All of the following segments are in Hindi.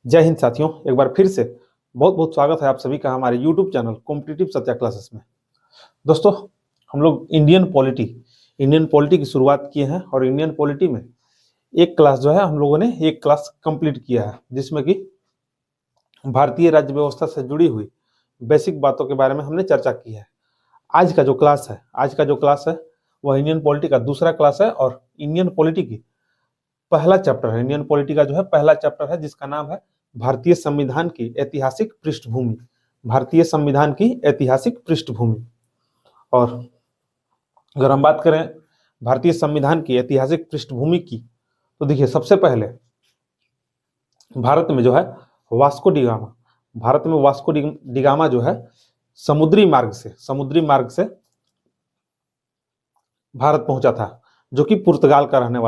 जय हिंद साथियों, एक बार फिर से बहुत बहुत स्वागत है आप सभी का हमारे YouTube channel competitive Satya classes में। दोस्तों, हम लोग इंडियन पॉलिटी की शुरुआत किए हैं और इंडियन पॉलिटी में एक क्लास जो है हम लोगों ने एक क्लास कंप्लीट किया है, जिसमें कि भारतीय राज्य व्यवस्था से जुड़ी हुई बेसिक बातों के बारे में हमने चर्चा की है। आज का जो क्लास है वह इंडियन पॉलिटी का दूसरा क्लास है और इंडियन पॉलिटी की पहला चैप्टर है। इंडियन पॉलिटी का जो है पहला चैप्टर है, जिसका नाम है भारतीय संविधान की ऐतिहासिक पृष्ठभूमि। भारतीय संविधान की ऐतिहासिक पृष्ठभूमि। और अगर हम बात करें भारतीय संविधान की ऐतिहासिक पृष्ठभूमि की, तो देखिए, सबसे पहले भारत में जो है वास्को डिगामा जो है समुद्री मार्ग से भारत पहुंचा था, जो कि पुर्तगाल का रहने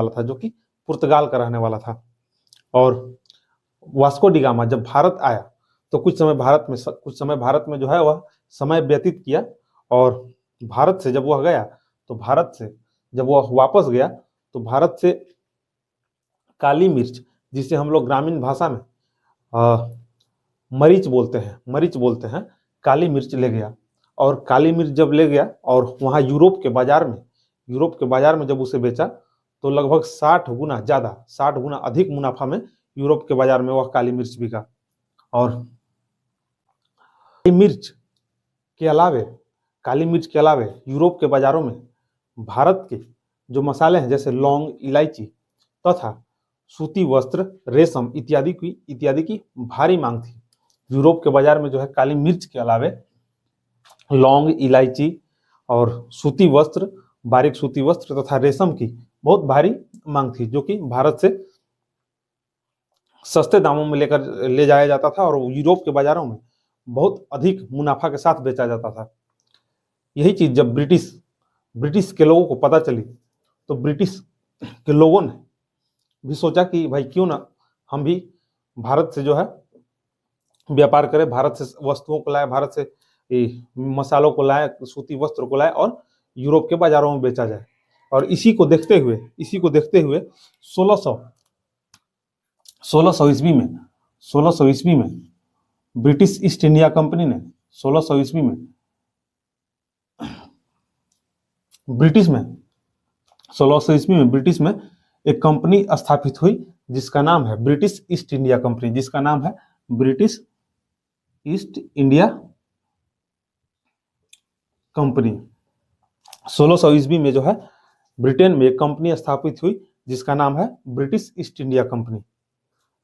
वाला था। और वास्को डिगामा जब भारत आया तो कुछ समय भारत में जो है वह समय व्यतीत किया। और भारत से जब वह वापस गया तो भारत से काली मिर्च, जिसे हम लोग ग्रामीण भाषा में मरीच बोलते हैं, काली मिर्च ले गया। और काली मिर्च जब ले गया और वहां यूरोप के बाजार में जब उसे बेचा तो लगभग 60 गुना अधिक मुनाफा में यूरोप के बाजार में वह काली मिर्च बिका। और काली मिर्च के अलावे यूरोप के बाजारों में भारत के जो मसाले हैं, जैसे लौंग, इलायची तथा सूती वस्त्र, रेशम इत्यादि की भारी मांग थी। यूरोप के बाजार में जो है काली मिर्च के अलावे लौंग, इलायची और बारीक सूती वस्त्र तथा रेशम की बहुत भारी मांग थी, जो कि भारत से सस्ते दामों में ले जाया जाता था और यूरोप के बाजारों में बहुत अधिक मुनाफा के साथ बेचा जाता था। यही चीज जब ब्रिटिश के लोगों को पता चली तो ब्रिटिश के लोगों ने भी सोचा कि भाई क्यों ना हम भी भारत से जो है व्यापार करें, भारत से वस्तुओं को लाए, भारत से मसालों को लाए, सूती वस्त्र को लाए और यूरोप के बाजारों में बेचा जाए। और इसी को देखते हुए 1600 ईस्वी में ब्रिटिश ईस्ट इंडिया कंपनी ने 1600 ईस्वी में ब्रिटिश में एक कंपनी स्थापित हुई, जिसका नाम है ब्रिटिश ईस्ट इंडिया कंपनी। 1600 ईस्वी में जो है ब्रिटेन में एक कंपनी स्थापित हुई, जिसका नाम है ब्रिटिश ईस्ट इंडिया कंपनी।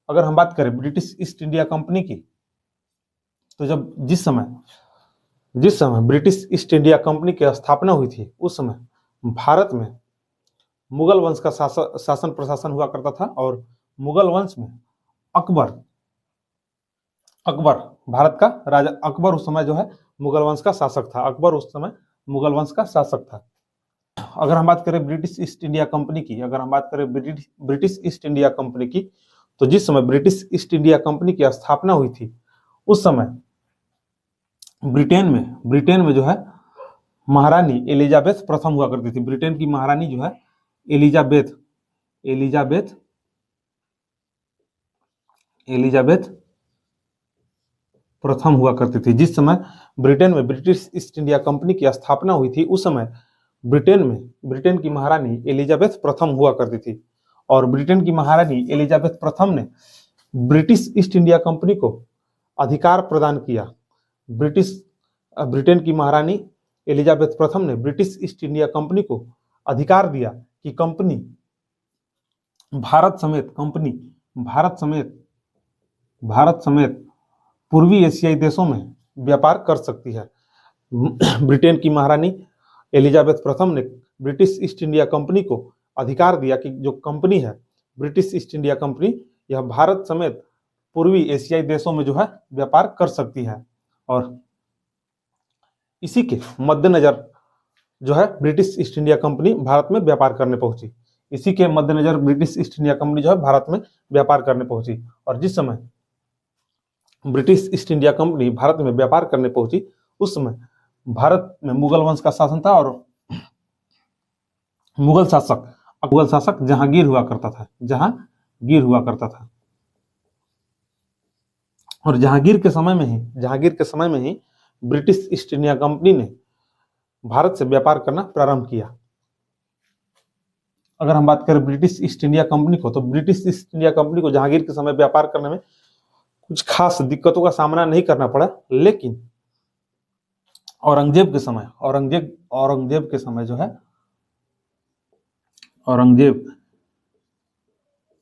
अगर हम बात करें ब्रिटिश ईस्ट इंडिया कंपनी की, तो जिस समय ब्रिटिश ईस्ट इंडिया कंपनी की स्थापना हुई थी, उस समय भारत में मुगल वंश का शासन प्रशासन हुआ करता था। और मुगल वंश में अकबर, भारत का राजा अकबर उस समय जो है मुगल वंश का शासक था। अगर हम बात करें ब्रिटिश ईस्ट इंडिया कंपनी की, तो जिस समय ब्रिटिश ईस्ट इंडिया कंपनी की स्थापना हुई थी, उस समय ब्रिटेन में जो है महारानी एलिजाबेथ प्रथम हुआ करती थी। ब्रिटेन की महारानी जो है एलिजाबेथ प्रथम हुआ करती थी। जिस समय ब्रिटेन में ब्रिटिश ईस्ट इंडिया कंपनी की स्थापना हुई थी, उस समय ब्रिटेन की महारानी एलिजाबेथ प्रथम हुआ करती थी। और ब्रिटेन की महारानी एलिजाबेथ प्रथम ने ब्रिटिश ईस्ट इंडिया कंपनी को अधिकार प्रदान किया। ब्रिटेन की महारानी एलिजाबेथ प्रथम ने ब्रिटिश ईस्ट इंडिया कंपनी को अधिकार दिया कि कंपनी भारत समेत पूर्वी एशियाई देशों में व्यापार कर सकती है। ब्रिटेन की महारानी एलिजाबेथ प्रथम ने ब्रिटिश ईस्ट इंडिया कंपनी को अधिकार दिया कि जो कंपनी है ब्रिटिश ईस्ट इंडिया कंपनी, यह भारत समेत पूर्वी एशियाई देशों में जो है व्यापार कर सकती है। और इसी के मद्देनजर जो है British East India company Bharat में व्यापार करने पहुंची। और जिस समय British East India company Bharat में व्यापार करने पहुंची, उस समय भारत में मुगल वंश का शासन था और मुगल शासक जहांगीर हुआ करता था। और जहांगीर के समय में ही ब्रिटिश ईस्ट इंडिया कंपनी ने भारत से व्यापार करना प्रारंभ किया। अगर हम बात करें ब्रिटिश ईस्ट इंडिया कंपनी को, तो ब्रिटिश ईस्ट इंडिया कंपनी को जहांगीर के समय व्यापार करने में कुछ खास दिक्कतों का सामना नहीं करना पड़ा, लेकिन औरंगजेब के समय जो है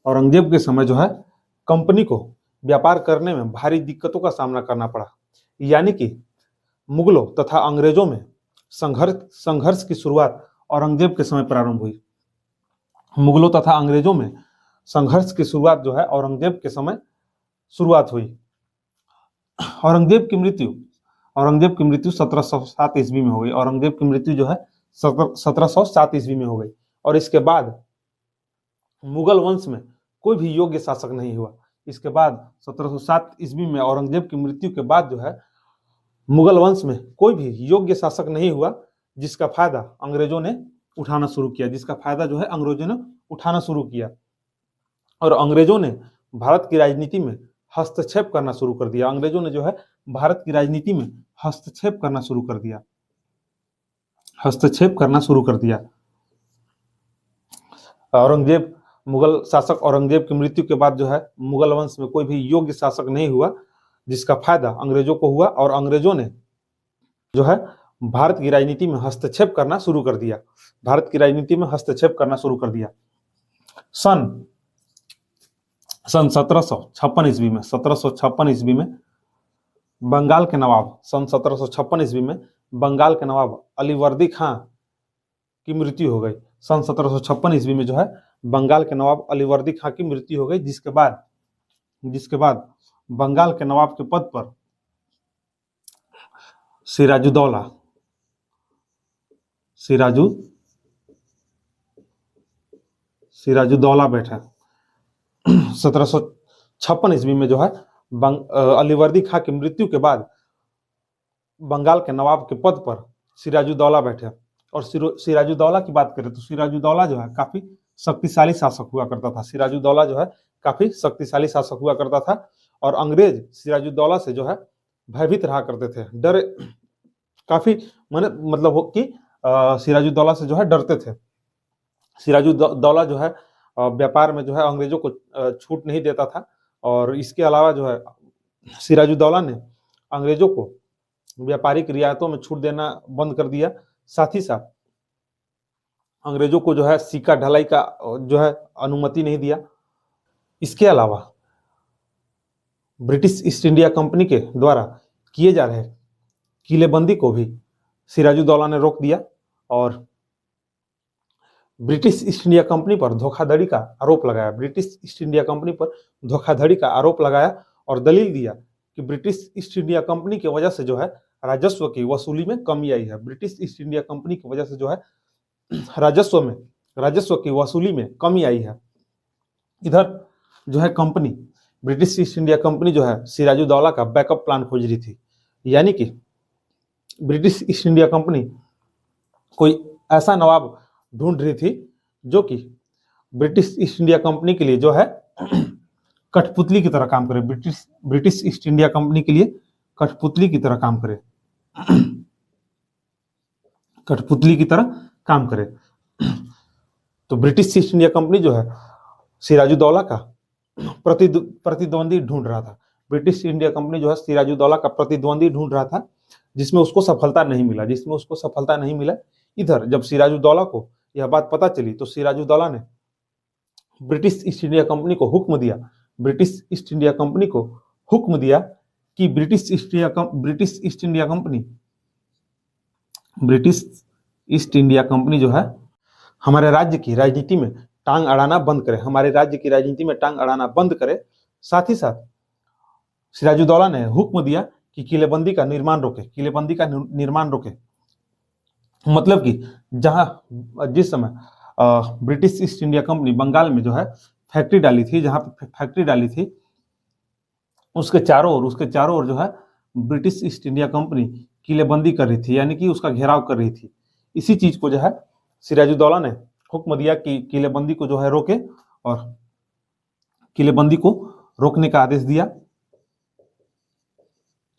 औरंगजेब के समय जो है कंपनी को व्यापार करने में भारी दिक्कतों का सामना करना पड़ा। यानी कि मुगलों तथा अंग्रेजों में संघर्ष की शुरुआत औरंगजेब के समय प्रारंभ हुई। मुगलों तथा अंग्रेजों में संघर्ष की शुरुआत जो है औरंगजेब के समय शुरुआत हुई। औरंगजेब की मृत्यु 1707 ईस्वी में हो गई। औरंगजेब की मृत्यु जो है 1707 ईस्वी में हो गई, और इसके बाद मुगल वंश में कोई भी योग्य शासक नहीं हुआ। इसके बाद 1707 ईस्वी में औरंगजेब की मृत्यु के बाद जो है मुगल वंश में कोई भी योग्य शासक नहीं हुआ, जिसका फायदा अंग्रेजों ने उठाना शुरू किया। और अंग्रेजों ने भारत की राजनीति में हस्तक्षेप करना शुरू कर दिया। मुगल शासक औरंगजेब की मृत्यु के बाद जो है मुगल वंश में कोई भी योग्य शासक नहीं हुआ, जिसका फायदा अंग्रेजों को हुआ, और अंग्रेजों ने जो है भारत की राजनीति में हस्तक्षेप करना शुरू कर दिया। सन 1756 ईस्वी में बंगाल के नवाब अलीवर्दी खां की मृत्यु हो गई। सन 1756 ईस्वी में जो है बंगाल के नवाब अलीवर्दी खां की मृत्यु हो गई, जिसके बाद बंगाल के नवाब के पद पर सिराजुद्दौला बैठा। 1756 ईस्वी में जो है अलीवर्दी खां की मृत्यु के बाद बंगाल के नवाब के पद पर सिराजुद्दौला बैठे। और सिराजुद्दौला की बात करें तो सिराजुद्दौला जो है काफी शक्तिशाली शासक हुआ करता था। और अंग्रेज सिराजुद्दौला से जो है भयभीत रहा करते थे, सिराजुद्दौला से जो है डरते थे। सिराजुद्दौला जो है व्यापार में जो है अंग्रेजों को छूट नहीं देता था, और इसके अलावा जो है सिराजुद्दौला ने अंग्रेजों को व्यापारिक रियायतों में छूट देना बंद कर दिया। साथ ही साथ अंग्रेजों को जो है सिक्का ढलाई का जो है अनुमति नहीं दिया। इसके अलावा ब्रिटिश ईस्ट इंडिया कंपनी के द्वारा किए जा रहे किलेबंदी को भी सिराजुद्दौला ने रोक दिया, और ब्रिटिश ईस्ट इंडिया कंपनी पर धोखाधड़ी का आरोप लगाया और दलील दिया कि ब्रिटिश ईस्ट इंडिया कंपनी की वजह से जो है राजस्व की वसूली में कमी आई है। ब्रिटिश ईस्ट इंडिया कंपनी की वजह से जो है राजस्व की वसूली में कमी आई है। इधर जो है ब्रिटिश ईस्ट इंडिया कंपनी जो है सिराजुद्दौला का बैकअप प्लान खोज रही थी। यानी कि ब्रिटिश ईस्ट इंडिया कंपनी कोई ऐसा नवाब ढूंढ रही थी जो कि ब्रिटिश ईस्ट इंडिया कंपनी के लिए जो है कठपुतली की तरह काम करे। ब्रिटिश ईस्ट इंडिया कंपनी के लिए कठपुतली की तरह काम करे। तो ब्रिटिश ईस्ट इंडिया कंपनी जो है सिराजुद्दौला का प्रतिद्वंदी ढूंढ रहा था। ब्रिटिश इंडिया कंपनी जो है सिराजुद्दौला का प्रतिद्वंदी ढूंढ रहा था, जिसमें उसको सफलता नहीं मिला। इधर जब सिराजुद्दौला को यह बात पता चली तो सिराजुद्दौला ने ब्रिटिश ईस्ट इंडिया कंपनी को हुक्म दिया कि ब्रिटिश ईस्ट इंडिया कंपनी जो है हमारे राज्य की राजनीति में टांग अड़ाना बंद करे। साथ ही साथ सिराजुद्दौला ने हुक्म दिया कि किलेबंदी का निर्माण रोके। मतलब कि जिस समय British East India Company Bengal में जो है फैक्ट्री डाली थी, उसके चारों ओर जो है ब्रिटिश ईस्ट इंडिया कंपनी किलेबंदी कर रही थी, यानी कि उसका घेराव कर रही थी। इसी चीज को जो है सिराजुद्दौला ने हुक्म दिया कि किलेबंदी को जो है रोके, और किलेबंदी को रोकने का आदेश दिया।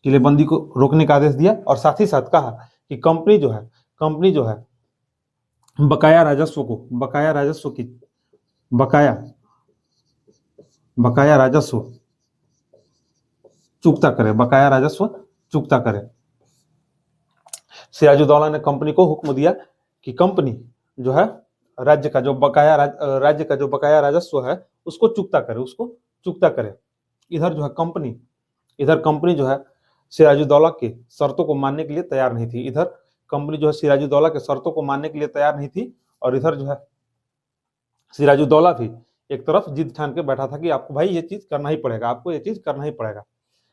किलेबंदी को रोकने का आदेश दिया और साथ ही साथ कहा कि कंपनी जो है बकाया राजस्व को बकाया राजस्व चुकता करे। सिराजुद्दौला ने कंपनी को हुक्म दिया कि कंपनी जो है राज्य का जो बकाया राजस्व है उसको चुकता करे। इधर कंपनी जो है सिराजुद्दौला के शर्तों को मानने के लिए तैयार नहीं थी। और इधर जो है सिराजुद्दौला भी एक तरफ जिद ठान के बैठा था कि आपको भाई ये चीज करना ही पड़ेगा,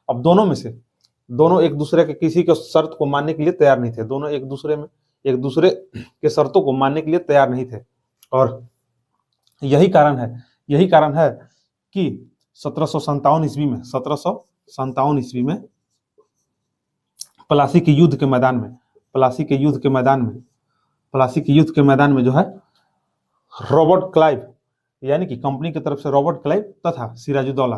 अब दोनों एक दूसरे के किसी के शर्त को मानने के लिए तैयार नहीं थे। दोनों एक दूसरे के शर्तों को मानने के लिए तैयार नहीं थे और यही कारण है कि 1757 ईस्वी में प्लासी के युद्ध के मैदान में जो है रॉबर्ट क्लाइव यानी कि कंपनी की तरफ से रॉबर्ट क्लाइव तथा सिराजुद्दौला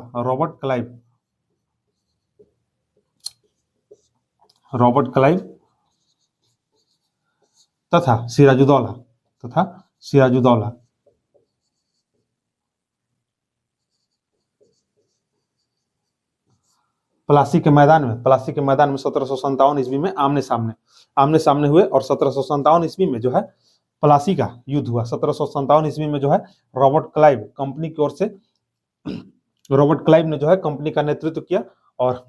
तथा सिराजुद्दौला प्लासी के मैदान में 1757 ईस्वी में आमने सामने हुए और 1757 ईस्वी में जो है प्लासी का युद्ध हुआ। 1757 ईस्वी में जो है रॉबर्ट क्लाइव ने जो है कंपनी का नेतृत्व किया और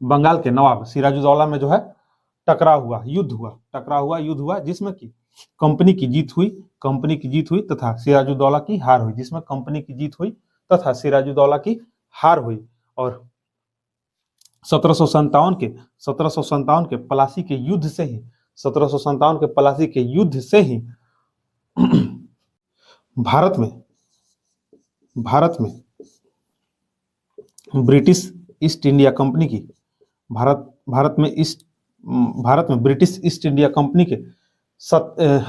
बंगाल के नवाब सिराजुद्दौला में जो है युद्ध हुआ जिसमें कि कंपनी की जीत हुई तथा सिराजुद्दौला की हार हुई और 1757 के प्लासी के युद्ध से ही भारत में ब्रिटिश ईस्ट इंडिया कंपनी की ब्रिटिश ईस्ट इंडिया कंपनी के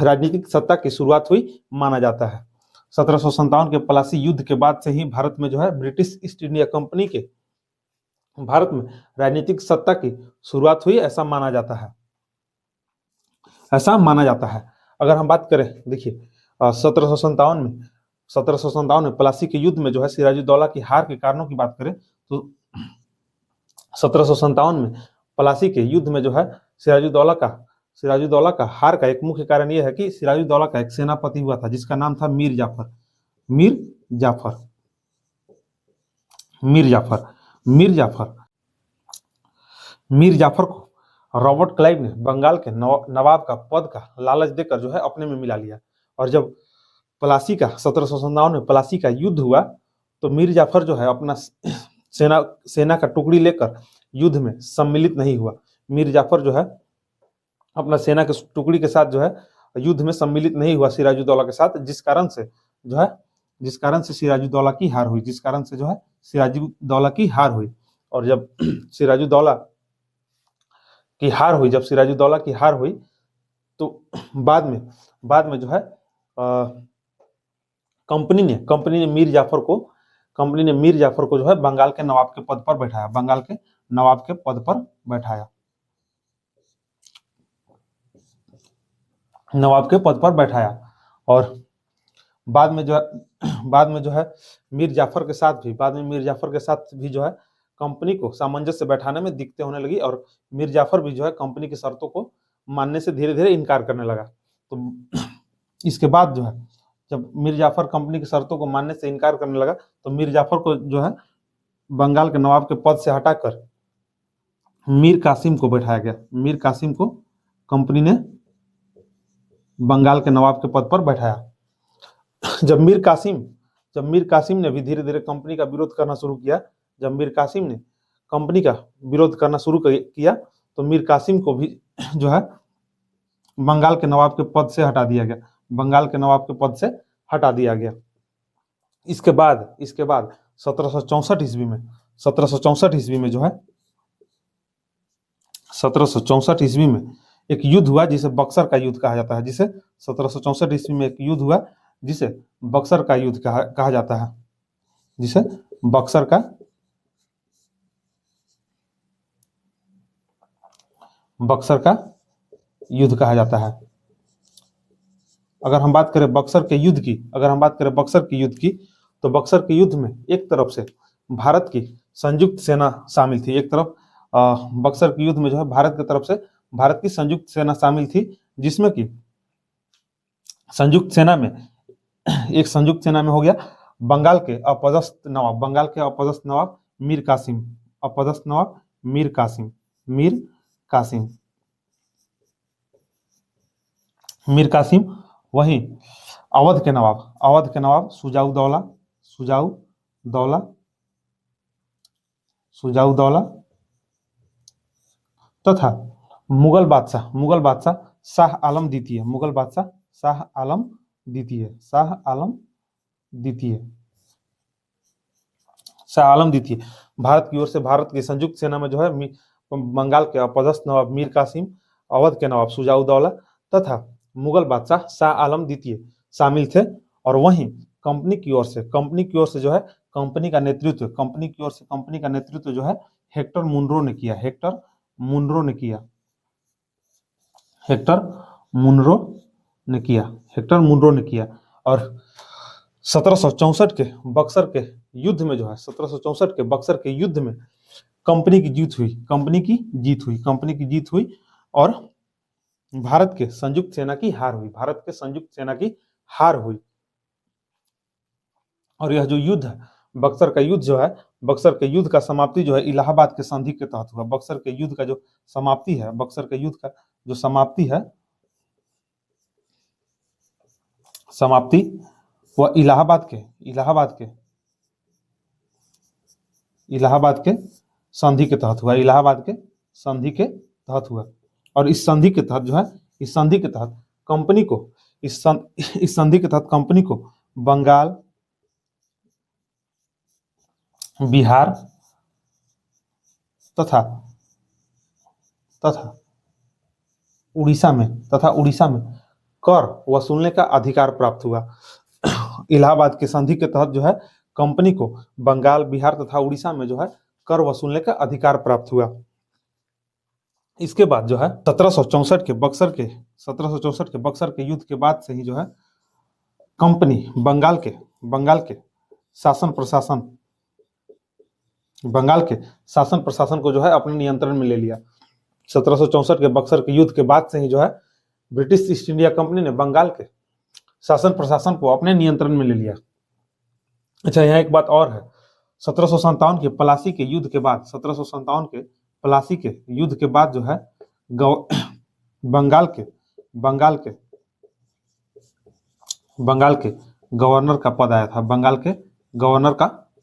राजनीतिक सत्ता की शुरुआत हुई माना जाता है। 1757 के प्लासी युद्ध के बाद से ही भारत में जो है ब्रिटिश ईस्ट इंडिया कंपनी के भारत में राजनीतिक सत्ता की शुरुआत हुई ऐसा माना जाता है। अगर हम बात करें, देखिए 1757 में प्लासी के युद्ध में जो है सिराजुद्दौला की हार के कारणों की बात करें तो 1757 में प्लासी के युद्ध में जो है सिराजुद्दौला का हार का एक मुख्य कारण यह है कि सिराजुद्दौला का एक सेनापति हुआ था जिसका नाम था मीर जाफर को रॉबर्ट क्लाइव ने बंगाल के नवाब का पद का लालच देकर जो है अपने में मिला लिया और जब 1757 में प्लासी का युद्ध हुआ तो मीर जाफर जो है अपना सेना का टुकड़ी लेकर युद्ध में सम्मिलित नहीं हुआ। मीर जाफर जो है अपना सेना के टुकड़ी के साथ जो है युद्ध में सम्मिलित नहीं हुआ सिराजुद्दौला के साथ, जिस कारण से सिराजुद्दौला की हार हुई। और जब सिराजुद्दौला की हार हुई तो बाद में जो है कंपनी ने मीर जाफर को जो है बंगाल के नवाब के पद पर बैठाया और बाद में जो है मीर जाफर के साथ भी जो है कंपनी को सामंजस्य बैठाने में दिक्कतें होने लगी और मीर जाफर भी जो है कंपनी की शर्तों को मानने से धीरे धीरे इनकार करने लगा। तो इसके बाद जो है जब मीर जाफर कंपनी की शर्तों को मानने से इनकार करने लगा तो मीर जाफर को जो है बंगाल के नवाब के पद से हटाकर मीर कासिम को बैठाया गया। मीर कासिम को कंपनी ने बंगाल के नवाब के पद पर बैठाया। जब मीर कासिम ने भी धीरे धीरे कंपनी का विरोध करना शुरू किया तो मीर कासिम को भी जो है बंगाल के नवाब के पद से हटा दिया गया। इसके बाद 1764 ईस्वी में एक युद्ध हुआ जिसे बक्सर का युद्ध कहा जाता है। जिसे 1764 ईस्वी में एक युद्ध हुआ जिसे बक्सर का युद्ध कहा जाता है। जिसे बक्सर बक्सर का युद्ध कहा जाता है। अगर हम बात करें बक्सर के युद्ध की, तो बक्सर के युद्ध में एक तरफ से भारत की संयुक्त सेना शामिल थी। एक तरफ बक्सर के युद्ध में जो है भारत की तरफ से भारत की संयुक्त सेना शामिल थी, जिसमें कि संयुक्त सेना में हो गया बंगाल के अपदस्थ नवाब मीर कासिम, वहीं अवध के नवाब सुजाऊ दौला तथा मुगल बादशाह शाह आलम द्वितीय भारत की ओर से भारत की संयुक्त सेना में जो है बंगाल के अपदस्थ नवाब मीर कासिम, अवध के नवाब सुजाऊ दौला तथा मुगल बादशाह शाह आलम द्वितीय शामिल थे। और वहीं कंपनी की ओर से जो है कंपनी का नेतृत्व जो है हेक्टर मुनरो ने किया। और 1764 के बक्सर के युद्ध में कंपनी की जीत हुई और भारत के संयुक्त सेना की हार हुई। और यह जो युद्ध है बक्सर का युद्ध का समाप्ति जो है इलाहाबाद के संधि के तहत हुआ। बक्सर के युद्ध का जो समाप्ति है वह इलाहाबाद के संधि के तहत हुआ। और इस संधि के तहत कंपनी को बंगाल, बिहार तथा उड़ीसा में कर वसूलने का अधिकार प्राप्त हुआ। इलाहाबाद के संधि के तहत जो है कंपनी को बंगाल, बिहार तथा उड़ीसा में जो है कर वसूलने का अधिकार प्राप्त हुआ। इसके बाद जो है 1764 के बक्सर के युद्ध के बाद से ही जो है कंपनी बंगाल के शासन प्रशासन को जो है अपने नियंत्रण में ले लिया। 1764 के बक्सर के युद्ध के बाद से ही जो है ब्रिटिश ईस्ट इंडिया कंपनी ने बंगाल के शासन प्रशासन को अपने नियंत्रण में ले लिया। अच्छा, यहाँ एक बात और है, 1757 के प्लासी के युद्ध के बाद जो है बंगाल के गवर्नर का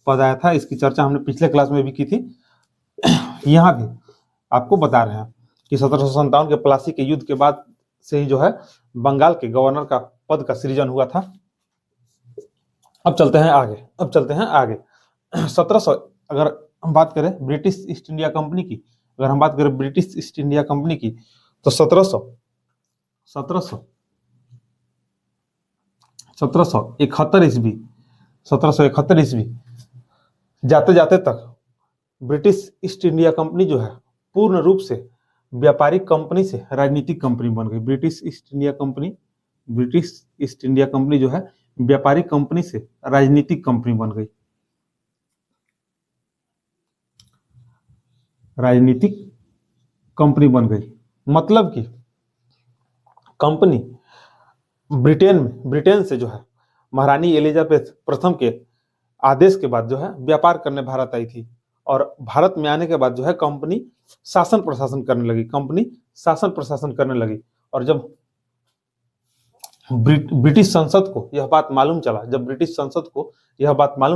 पद आया था। इसकी चर्चा हमने पिछले क्लास में भी की थी। यहाँ भी आपको बता रहे हैं कि 1757 के प्लासी के युद्ध के बाद से ही जो है बंगाल के गवर्नर का पद का सृजन हुआ था। अब चलते हैं आगे। 1700 अगर हम बात करें ब्रिटिश ईस्ट इंडिया कंपनी की, तो 1771 ईस्वी जाते तक ब्रिटिश ईस्ट इंडिया कंपनी जो है पूर्ण रूप से व्यापारिक कंपनी से राजनीतिक कंपनी बन गई। ब्रिटिश ईस्ट इंडिया कंपनी जो है व्यापारिक कंपनी से राजनीतिक कंपनी बन गई। मतलब कि कंपनी ब्रिटेन से जो है महारानी एलिजाबेथ प्रथम के आदेश के बाद जो है व्यापार करने भारत आई थी। और भारत में आने के बाद जो है कंपनी शासन प्रशासन करने लगी। और जब ब्रिटिश संसद को यह बात मालूम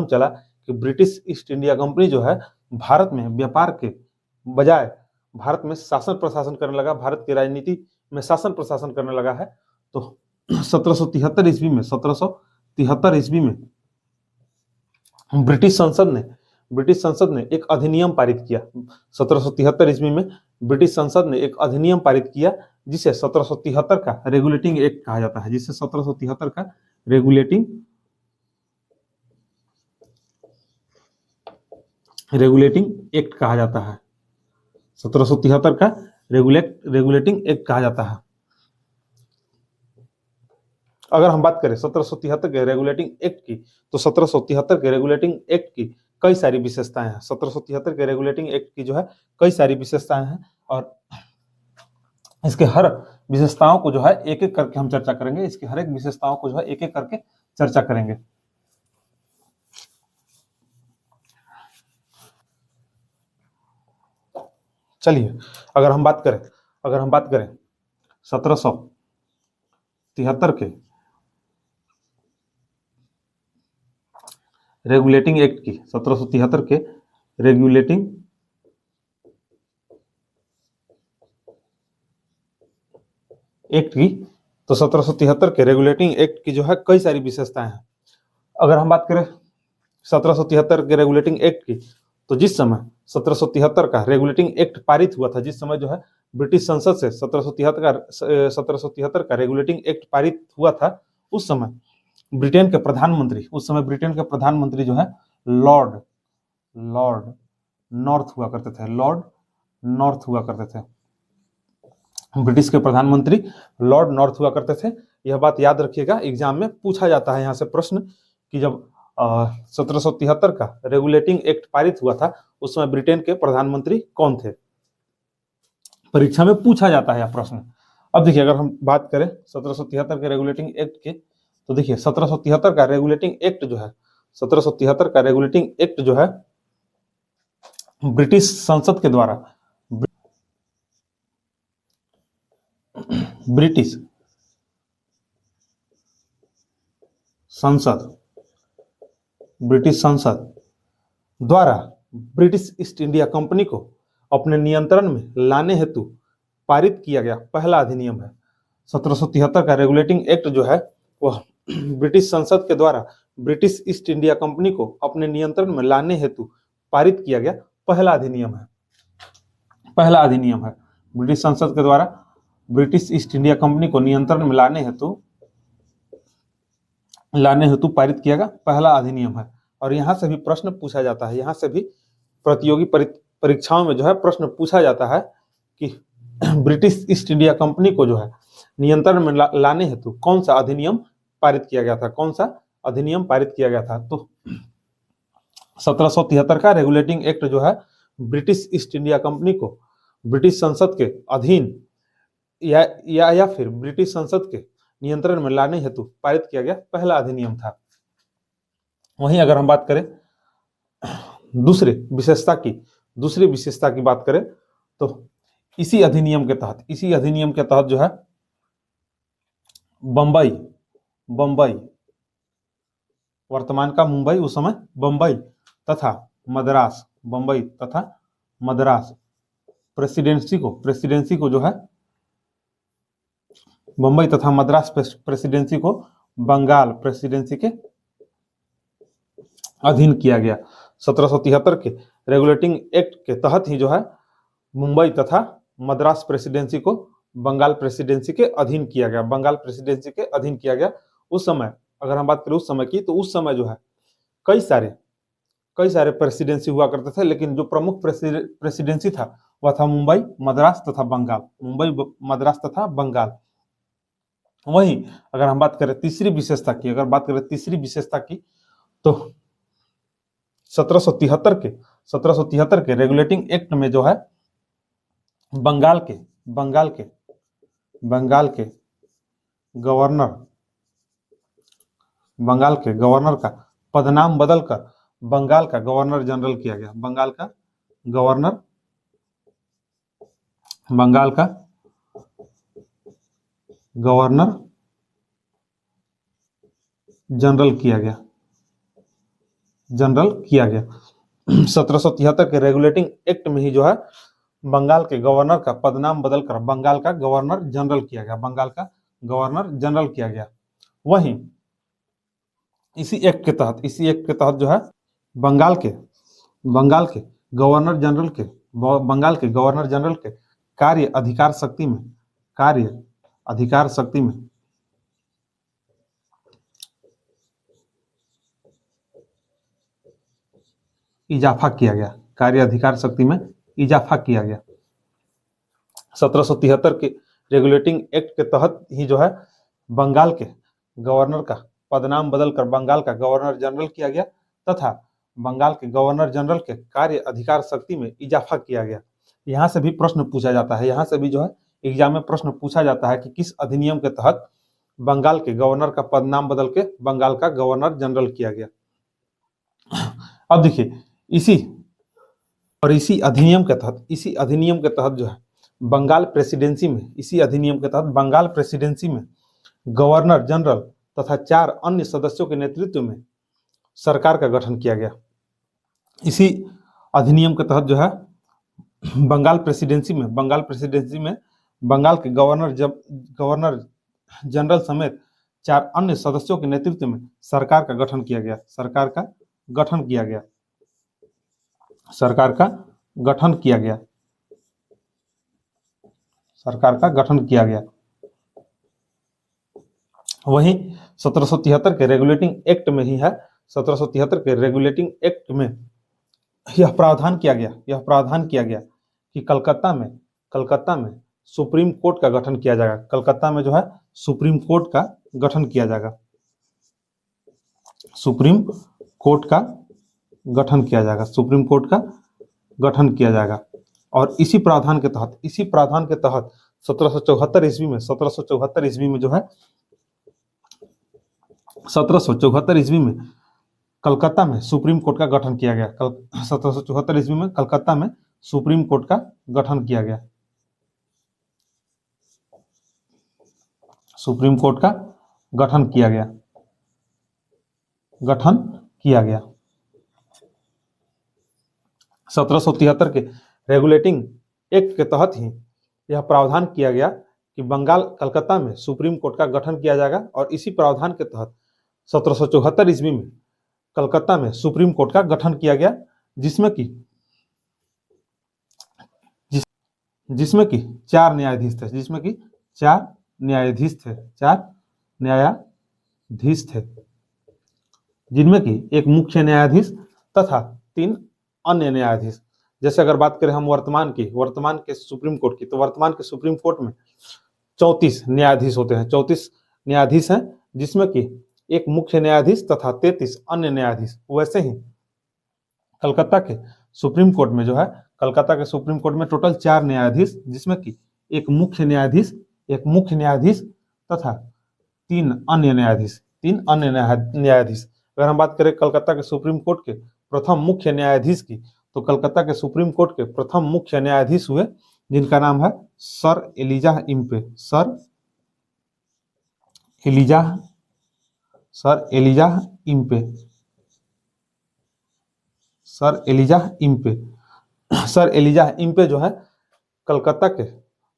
चला कि ब्रिटिश ईस्ट इंडिया कंपनी जो है भारत में व्यापार के बजाय भारत में शासन प्रशासन करने लगा, भारत की राजनीति में शासन प्रशासन करने लगा है, तो 1773 ईस्वी में ब्रिटिश संसद ने एक अधिनियम पारित किया। 1773 ईस्वी में ब्रिटिश संसद ने एक अधिनियम पारित किया जिसे 1773 का रेगुलेटिंग एक्ट कहा जाता है। 1773 का रेगुलेटिंग एक्ट कहा जाता है। 1773 का रेगुलेटिंग एक्ट कहा जाता है। अगर हम बात करें 1773 के रेगुलेटिंग एक्ट की, तो 1773 के रेगुलेटिंग एक्ट की कई सारी विशेषताएं हैं। 1773 के रेगुलेटिंग एक्ट की जो है कई सारी विशेषताएं हैं, और इसके हर विशेषताओं को जो है एक एक करके हम चर्चा करेंगे। इसकी हर एक विशेषताओं को जो है एक एक करके चर्चा करेंगे। चलिए, अगर हम बात करें 1773 के रेगुलेटिंग एक्ट की, 1773 के रेगुलेटिंग एक्ट की, तो 1773 के रेगुलेटिंग एक्ट की जो है कई सारी विशेषताएं हैं। अगर हम बात करें 1773 के रेगुलेटिंग एक्ट की, तो जिस समय 1773 का रेगुलेटिंग एक्ट पारित हुआ था, जिस समय जो है ब्रिटिश संसद से 1773 का रेगुलेटिंग एक्ट पारित हुआ था, उस समय ब्रिटेन के प्रधानमंत्री जो है लॉर्ड नॉर्थ हुआ करते थे। लॉर्ड नॉर्थ हुआ करते थे। ब्रिटिश के प्रधानमंत्री लॉर्ड नॉर्थ हुआ करते थे। यह बात याद रखिएगा, एग्जाम में पूछा जाता है यहाँ से प्रश्न कि जब 1773 का रेगुलेटिंग एक्ट पारित हुआ था, उस समय ब्रिटेन के प्रधानमंत्री कौन थे। परीक्षा में पूछा जाता है यह प्रश्न। अब देखिए, अगर हम बात करें 1773 के रेगुलेटिंग एक्ट के, तो देखिए 1773 का रेगुलेटिंग एक्ट जो है, 1773 का रेगुलेटिंग एक्ट जो है ब्रिटिश संसद के द्वारा, ब्रिटिश संसद द्वारा ब्रिटिश ईस्ट इंडिया कंपनी को अपने नियंत्रण में लाने हेतु पारित किया गया पहला अधिनियम है। 1773 का रेगुलेटिंग एक्ट जो है वह ब्रिटिश संसद के द्वारा ब्रिटिश ईस्ट इंडिया कंपनी को अपने नियंत्रण में लाने हेतु पारित किया गया पहला अधिनियम है। ब्रिटिश संसद के द्वारा ब्रिटिश ईस्ट इंडिया कंपनी को नियंत्रण में लाने हेतु पारित किया गया पहला अधिनियम है। और यहाँ से भी प्रश्न पूछा जाता है, यहाँ से भी प्रतियोगी परीक्षाओं में जो है प्रश्न पूछा जाता है कि ब्रिटिश ईस्ट इंडिया कंपनी को जो है नियंत्रण में लाने हेतु कौन सा अधिनियम पारित किया गया था, तो 1773 का रेगुलेटिंग एक्ट जो है ब्रिटिश ईस्ट इंडिया कंपनी को ब्रिटिश संसद के अधीन या फिर ब्रिटिश संसद के नियंत्रण में लाने हेतु पारित किया गया पहला अधिनियम था। वहीं अगर हम बात करें दूसरी विशेषता की बात करें, तो इसी अधिनियम के तहत जो है बम्बई, वर्तमान का मुंबई, उस समय बम्बई तथा मद्रास प्रेसिडेंसी को जो है बम्बई तथा मद्रास प्रेसिडेंसी को बंगाल प्रेसिडेंसी के अधीन किया गया। 1773 के रेगुलेटिंग एक्ट के तहत ही जो है मुंबई तथा मद्रास प्रेसिडेंसी को बंगाल प्रेसिडेंसी के अधीन किया गया। उस समय अगर हम बात करें उस समय की, तो उस समय जो है कई सारे प्रेसिडेंसी हुआ करते थे, लेकिन जो प्रमुख प्रेसिडेंसी था वह था मुंबई, मद्रास तथा बंगाल। वहीं अगर हम बात करें तीसरी विशेषता की, तो 1773 के रेगुलेटिंग एक्ट में जो है बंगाल के गवर्नर का पदनाम बदलकर बंगाल का गवर्नर जनरल किया गया। बंगाल का गवर्नर जनरल किया गया। 1773 के रेगुलेटिंग एक्ट में ही जो है बंगाल के गवर्नर का पदनाम बदलकर बंगाल का गवर्नर जनरल किया गया। वहीं इसी एक्ट के तहत जो है बंगाल के गवर्नर जनरल के कार्य अधिकार शक्ति में इजाफा किया गया। 1773 के रेगुलेटिंग एक्ट के तहत ही जो है बंगाल के गवर्नर का पदनाम बदलकर बंगाल का गवर्नर जनरल किया गया तथा बंगाल के गवर्नर जनरल के कार्य अधिकार शक्ति में इजाफा किया गया। यहाँ से भी प्रश्न पूछा जाता है, यहाँ से भी जो है एग्जाम में प्रश्न पूछा जाता है कि किस अधिनियम के तहत बंगाल के गवर्नर का पदनाम बदल के बंगाल का गवर्नर जनरल किया गया। अब देखिए इसी अधिनियम के तहत जो है बंगाल प्रेसिडेंसी में, इसी अधिनियम के तहत बंगाल प्रेसिडेंसी में गवर्नर जनरल तथा 4 अन्य सदस्यों के नेतृत्व में सरकार का गठन किया गया। इसी अधिनियम के तहत जो है बंगाल प्रेसिडेंसी में बंगाल के गवर्नर जनरल समेत 4 अन्य सदस्यों के नेतृत्व में सरकार का गठन किया गया। सरकार का गठन किया गया। वहीं 1773 के रेगुलेटिंग एक्ट में ही है, 1773 के रेगुलेटिंग एक्ट में यह प्रावधान किया गया कि कलकत्ता में सुप्रीम कोर्ट का गठन किया जाएगा। कलकत्ता में जो है सुप्रीम कोर्ट का गठन किया जाएगा। सुप्रीम कोर्ट का गठन किया जाएगा। और इसी प्रावधान के तहत 1774 ईस्वी में जो है 1774 ईस्वी में कलकत्ता में सुप्रीम कोर्ट का गठन किया गया। 1774 ईस्वी में कलकत्ता में सुप्रीम कोर्ट का गठन किया गया। सुप्रीम कोर्ट का गठन किया गया। 1773 के रेगुलेटिंग एक्ट के तहत ही यह प्रावधान किया गया कि कलकत्ता में सुप्रीम कोर्ट का गठन किया जाएगा। और इसी प्रावधान के तहत 1774 ईस्वी में कलकत्ता में सुप्रीम कोर्ट का गठन किया गया, जिसमें कि 4 न्यायाधीश थे, जिनमें कि एक मुख्य न्यायाधीश तथा 3 अन्य न्यायाधीश। जैसे अगर बात करें हम वर्तमान के सुप्रीम कोर्ट की, तो वर्तमान के सुप्रीम कोर्ट में 34 न्यायाधीश होते हैं, 34 न्यायाधीश हैं, जिसमें कि एक मुख्य न्यायाधीश तथा 33 अन्य न्यायाधीश। वैसे ही कलकत्ता के सुप्रीम कोर्ट में टोटल 4 न्यायाधीश, जिसमें कि एक मुख्य न्यायाधीश तथा 3 अन्य न्यायाधीश। अगर हम बात करें कलकत्ता के सुप्रीम कोर्ट के प्रथम मुख्य न्यायाधीश की, तो कलकत्ता के सुप्रीम कोर्ट के प्रथम मुख्य न्यायाधीश हुए, जिनका नाम है सर एलिजाह इम्पे जो है कलकत्ता के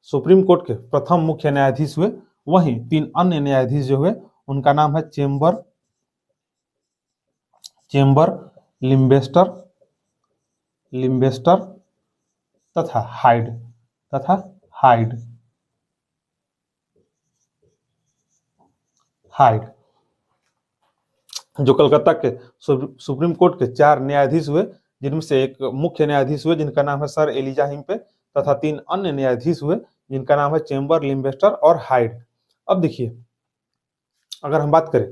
सुप्रीम कोर्ट के प्रथम मुख्य न्यायाधीश हुए। वहीं 3 अन्य न्यायाधीश जो हुए, उनका नाम है चेम्बर लिम्बेस्टर तथा हाइड। जो कलकत्ता के सुप्रीम कोर्ट के 4 न्यायाधीश हुए, जिनमें से एक मुख्य न्यायाधीश हुए, जिनका नाम है सर एलिजाह इम्पे, तथा 3 अन्य न्यायाधीश हुए, जिनका नाम है चेम्बर, लिम्बेस्टर और हाइड। अब देखिए, अगर हम बात करें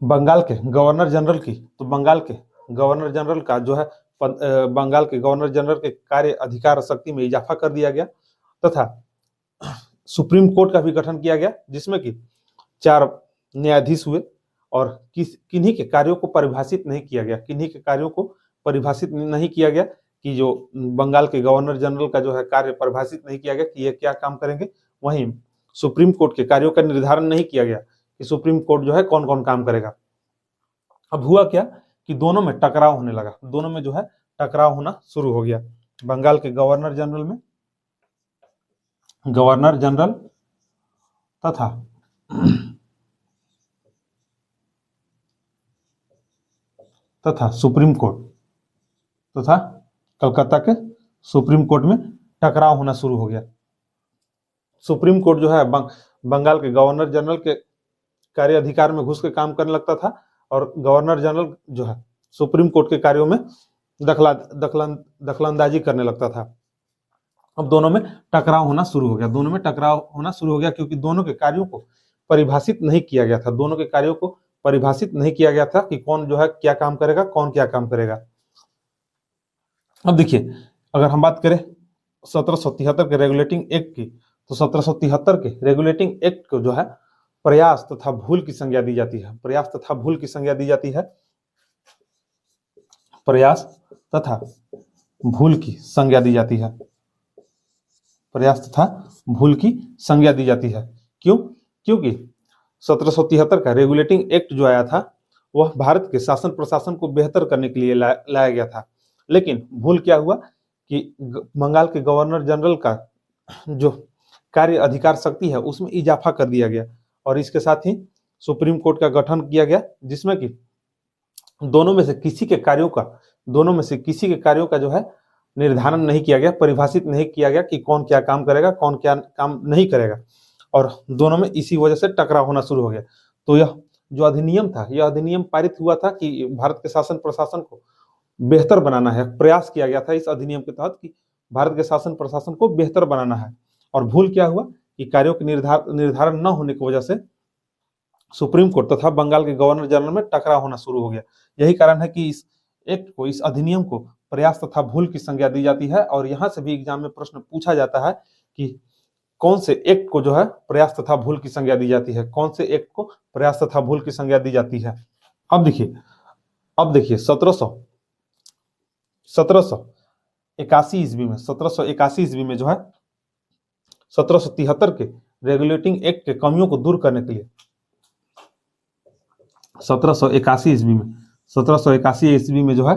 बंगाल के गवर्नर जनरल की, तो बंगाल के गवर्नर जनरल का जो है बंगाल के गवर्नर जनरल के कार्य अधिकार शक्ति में इजाफा कर दिया गया तथा सुप्रीम कोर्ट का भी गठन किया गया, जिसमें कि 4 न्यायाधीश हुए। और किन्हीं के कार्यों को परिभाषित नहीं किया गया कि जो बंगाल के गवर्नर जनरल का जो है कार्य परिभाषित नहीं किया गया कि ये क्या काम करेंगे। वहीं सुप्रीम कोर्ट के कार्यों का निर्धारण नहीं किया गया कि सुप्रीम कोर्ट जो है कौन कौन काम करेगा। अब हुआ क्या कि दोनों में टकराव होने लगा, दोनों में जो है टकराव होना शुरू हो गया। बंगाल के गवर्नर जनरल तथा सुप्रीम कोर्ट तथा कलकत्ता के सुप्रीम कोर्ट में टकराव होना शुरू हो गया। सुप्रीम कोर्ट जो है बंगाल के गवर्नर जनरल के कार्य अधिकार में घुस के काम करने लगता था, और गवर्नर जनरल जो है सुप्रीम कोर्ट के कार्यों में दखलंदाजी करने लगता था। अब दोनों में टकराव होना शुरू हो गया, दोनों में टकराव होना शुरू हो गया, क्योंकि दोनों के कार्यों को परिभाषित नहीं किया गया था, दोनों के कार्यों को परिभाषित नहीं किया गया था कि कौन जो है क्या काम करेगा, कौन क्या काम करेगा। अब देखिए, अगर हम बात करें 1773 के रेगुलेटिंग एक्ट की, तो 1773 के रेगुलेटिंग एक्ट को जो है प्रयास तथा भूल की संज्ञा दी जाती है, प्रयास तथा भूल की संज्ञा दी जाती है, प्रयास तथा भूल की संज्ञा दी जाती है, प्रयास तथा भूल की संज्ञा दी जाती है। क्यों? क्योंकि 1773 का रेगुलेटिंग एक्ट जो आया था वह भारत के शासन प्रशासन को बेहतर करने के लिए लाया गया था, लेकिन भूल क्या हुआ कि बंगाल के गवर्नर जनरल का जो कार्य अधिकार शक्ति है उसमें इजाफा कर दिया गया, और इसके साथ ही सुप्रीम कोर्ट का गठन किया गया, जिसमें कि दोनों में से किसी के कार्यों का जो है निर्धारण नहीं किया गया, परिभाषित नहीं किया गया कि कौन क्या काम करेगा, कौन क्या काम नहीं करेगा, और दोनों में इसी वजह से टकराव होना शुरू हो गया। तो यह जो अधिनियम था, यह अधिनियम पारित हुआ था कि भारत के शासन प्रशासन को बेहतर बनाना है, प्रयास किया गया था इस अधिनियम के तहत कि भारत के शासन प्रशासन को बेहतर बनाना है। और भूल क्या हुआ कि कार्यों के निर्धारण न होने की वजह से सुप्रीम कोर्ट तथा बंगाल के गवर्नर जनरल में टकराव होना शुरू हो गया। यही कारण है कि इस एक्ट को, इस अधिनियम को प्रयास तथा भूल की संज्ञा दी जाती है, और यहां से भी एग्जाम में प्रश्न पूछा जाता है कि कौन से एक्ट को जो है प्रयास तथा भूल की संज्ञा दी जाती है, कौन से एक्ट को प्रयास तथा भूल की संज्ञा दी जाती है। अब देखिए 1781 ईस्वी में जो है 1773 के रेगुलेटिंग एक्ट के कमियों को दूर करने के लिए 1781 ईस्वी में जो है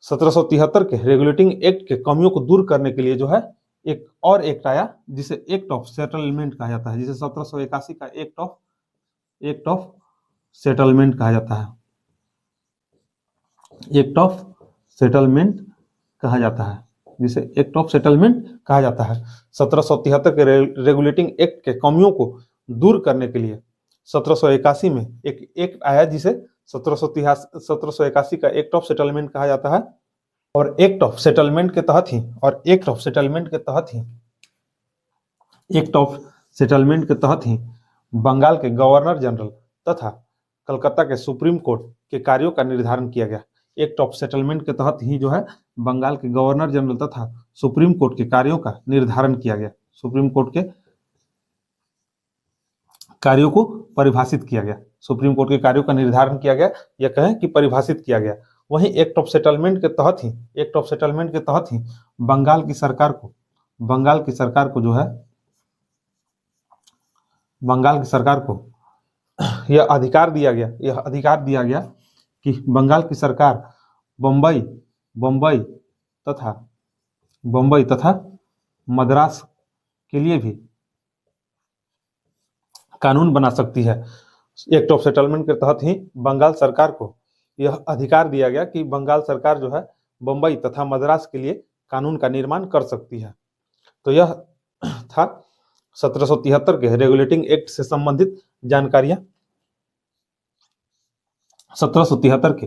1773 के रेगुलेटिंग एक्ट के कमियों को दूर करने के लिए जो है एक और एक्ट आया, जिसे एक्ट ऑफ सेटलमेंट कहा जाता है, जिसे 1781 का एक्ट ऑफ सेटलमेंट कहा जाता है, एक्ट ऑफ सेटलमेंट कहा जाता है, जिसे एक्ट ऑफ सेटलमेंट कहा जाता है। 1773 के रेगुलेटिंग एक्ट के कमियों को दूर करने के लिए 1781 में एक एक्ट आया, जिसे 1781 का एक्ट ऑफ सेटलमेंट कहा जाता है, और एक्ट ऑफ सेटलमेंट के तहत ही बंगाल के गवर्नर जनरल तथा कलकत्ता के सुप्रीम कोर्ट के कार्यों का निर्धारण किया गया। एक्ट ऑफ सेटलमेंट के तहत ही जो है बंगाल के गवर्नर जनरल तथा सुप्रीम कोर्ट के कार्यों का निर्धारण किया गया, सुप्रीम कोर्ट के कार्यों को परिभाषित किया गया, सुप्रीम कोर्ट के कार्यों का निर्धारण किया गया, या कहें कि परिभाषित किया गया। वहीं एक्ट ऑफ सेटलमेंट के तहत ही बंगाल की सरकार को यह अधिकार दिया गया कि बंगाल की सरकार बम्बई तथा मद्रास के लिए भी कानून बना सकती है। एक्ट ऑफ सेटलमेंट के तहत ही बंगाल सरकार को यह अधिकार दिया गया कि बंगाल सरकार जो है बम्बई तथा मद्रास के लिए कानून का निर्माण कर सकती है। तो यह था 1773 के रेगुलेटिंग एक्ट से संबंधित जानकारियां। 1773 के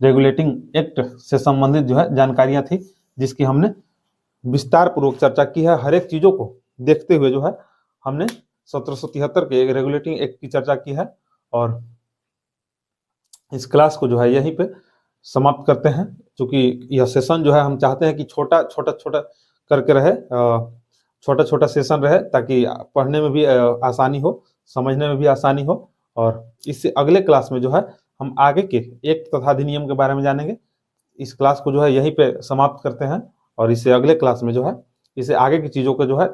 रेगुलेटिंग एक्ट से संबंधित जो है जानकारियां थी, जिसकी हमने विस्तार पूर्वक चर्चा की है। हर एक चीजों को देखते हुए जो है हमने 1773 के रेगुलेटिंग एक्ट की चर्चा की है, और इस क्लास को जो है यहीं पे समाप्त करते हैं, क्योंकि यह सेशन जो है हम चाहते हैं कि छोटा करके रहे, छोटा सेशन रहे, ताकि पढ़ने में भी आसानी हो, समझने में भी आसानी हो। और इससे अगले क्लास में जो है हम आगे के एक्ट तथा अधिनियम के बारे में जानेंगे। इस क्लास को जो है यहीं पे समाप्त करते हैं, और इससे अगले क्लास में जो है इसे आगे की चीजों को जो है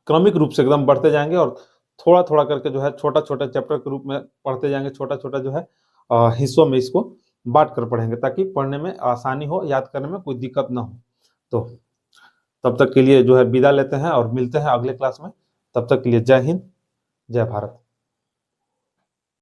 क्रमिक रूप से एकदम बढ़ते जाएंगे, और थोड़ा करके जो है छोटा चैप्टर के रूप में पढ़ते जाएंगे, छोटा जो है हिस्सों में इसको बांट कर पढ़ेंगे, ताकि पढ़ने में आसानी हो, याद करने में कोई दिक्कत ना हो। तो तब तक के लिए जो है विदा लेते हैं और मिलते हैं अगले क्लास में। तब तक के लिए जय हिंद, जय भारत।